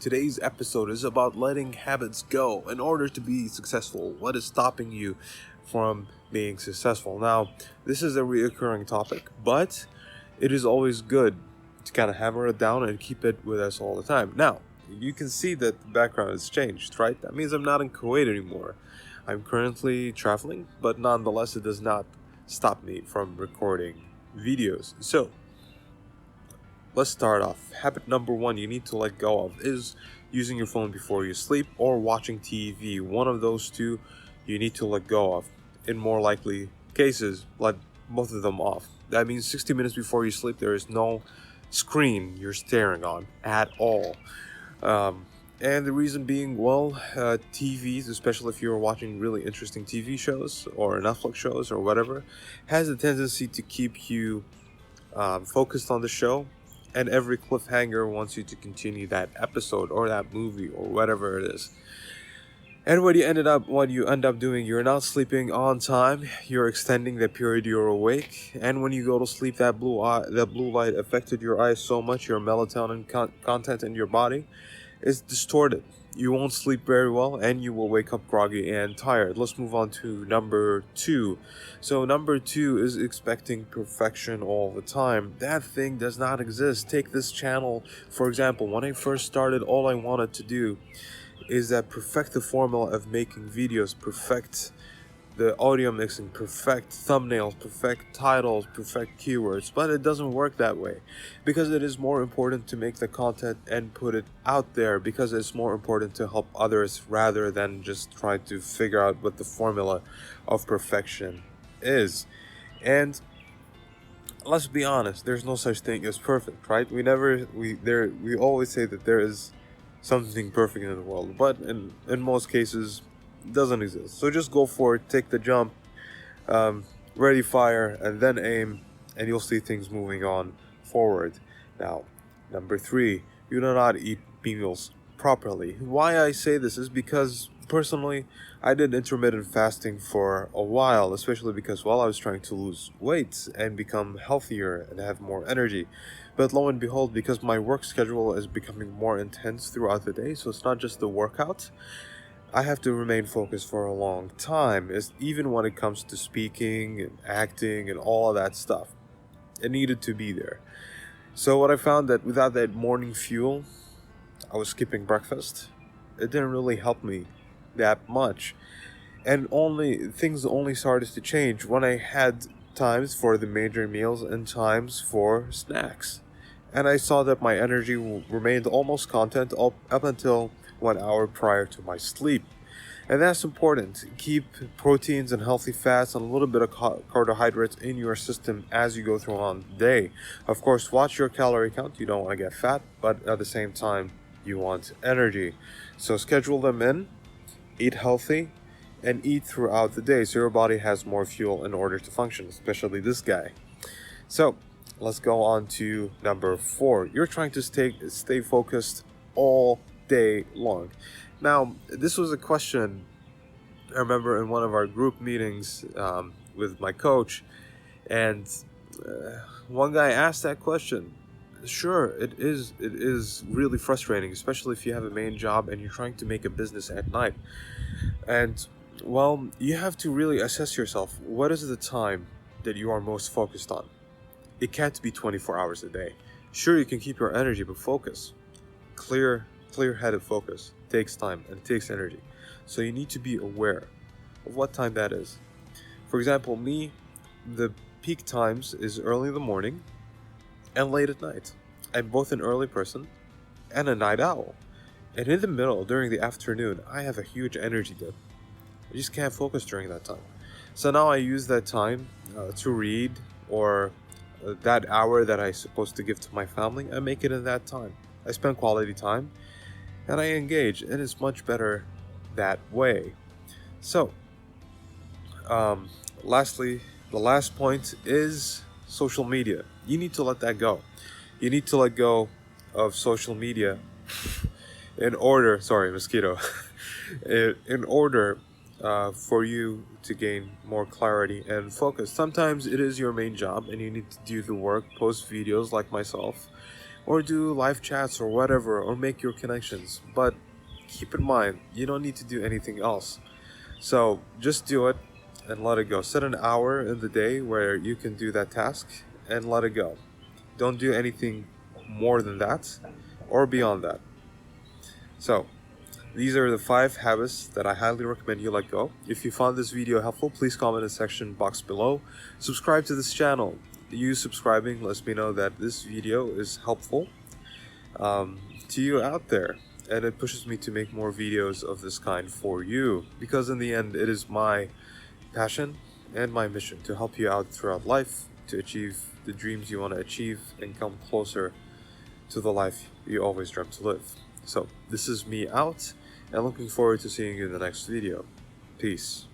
Today's episode is about letting habits go in order to be successful. What is stopping you from being successful? Now, this is a reoccurring topic, but it is always good to kind of hammer it down and keep it with us all the time. Now, you can see that the background has changed, right? That means I'm not in Kuwait anymore. I'm currently traveling, but nonetheless, it does not stop me from recording videos. So, let's start off. Habit number one you need to let go of is using your phone before you sleep or watching TV. One of those two you need to let go of. In more likely cases, let both of them off. That means 60 minutes before you sleep, there is no screen you're staring on at all. And the reason being, TVs, especially if you're watching really interesting TV shows or Netflix shows or whatever, has a tendency to keep you focused on the show, and every cliffhanger wants you to continue that episode or that movie or whatever it is. And what you end up doing, you're not sleeping on time. You're extending the period you're awake, and when you go to sleep, that blue light affected your eyes so much, your melatonin content in your body is distorted. You won't sleep very well and you will wake up groggy and tired. Let's move on to number two. So number two is expecting perfection all the time. That thing does not exist. Take this channel, for example. When I first started, all I wanted to do is that perfect the formula of making videos, perfect the audio mixing, perfect thumbnails, perfect titles, perfect keywords, but it doesn't work that way because it is more important to make the content and put it out there, because it's more important to help others rather than just try to figure out what the formula of perfection is. And let's be honest, there's no such thing as perfect, right? We always say that there is something perfect in the world, but in most cases doesn't exist. So just go for it, take the jump, ready, fire, and then aim, and you'll see things moving on forward. Now, number three, you do not eat meals properly. Why I say this is because personally, I did intermittent fasting for a while, especially because while I was trying to lose weight and become healthier and have more energy. But lo and behold, because my work schedule is becoming more intense throughout the day, so it's not just the workout, I have to remain focused for a long time, even when it comes to speaking and acting and all of that stuff. It needed to be there. So what I found that without that morning fuel, I was skipping breakfast. It didn't really help me that much. And things only started to change when I had times for the major meals and times for snacks. And I saw that my energy remained almost constant up until 1 hour prior to my sleep. And that's important. Keep proteins and healthy fats and a little bit of carbohydrates in your system as you go through on the day. Of course, watch your calorie count. You don't want to get fat, but at the same time, you want energy. So schedule them in, eat healthy, and eat throughout the day so your body has more fuel in order to function, especially this guy. So let's go on to number four. You're trying to stay focused all day long. Now, this was a question I remember in one of our group meetings with my coach, and one guy asked that question. Sure, it is really frustrating, especially if you have a main job and you're trying to make a business at night. And you have to really assess yourself. What is the time that you are most focused on? It can't be 24 hours a day. Sure, you can keep your energy, but focus. Clear-headed focus takes time and it takes energy. So you need to be aware of what time that is. For example, me, the peak times is early in the morning and late at night. I'm both an early person and a night owl. And in the middle, during the afternoon, I have a huge energy dip. I just can't focus during that time. So now I use that time to read, or that hour that I'm supposed to give to my family, I make it in that time. I spend quality time and I engage, and it's much better that way. So, lastly, the last point is social media. You need to let that go. You need to let go of social media in order for you to gain more clarity and focus. Sometimes it is your main job and you need to do the work, post videos like myself, or do live chats or whatever, or make your connections. But keep in mind, you don't need to do anything else. So just do it and let it go. Set an hour in the day where you can do that task and let it go. Don't do anything more than that or beyond that. So these are the 5 habits that I highly recommend you let go. If you found this video helpful, please comment in the section box below. Subscribe to this channel. You subscribing lets me know that this video is helpful to you out there, and it pushes me to make more videos of this kind for you, because in the end it is my passion and my mission to help you out throughout life, to achieve the dreams you want to achieve and come closer to the life you always dreamt to live. So this is me out, and looking forward to seeing you in the next video. Peace.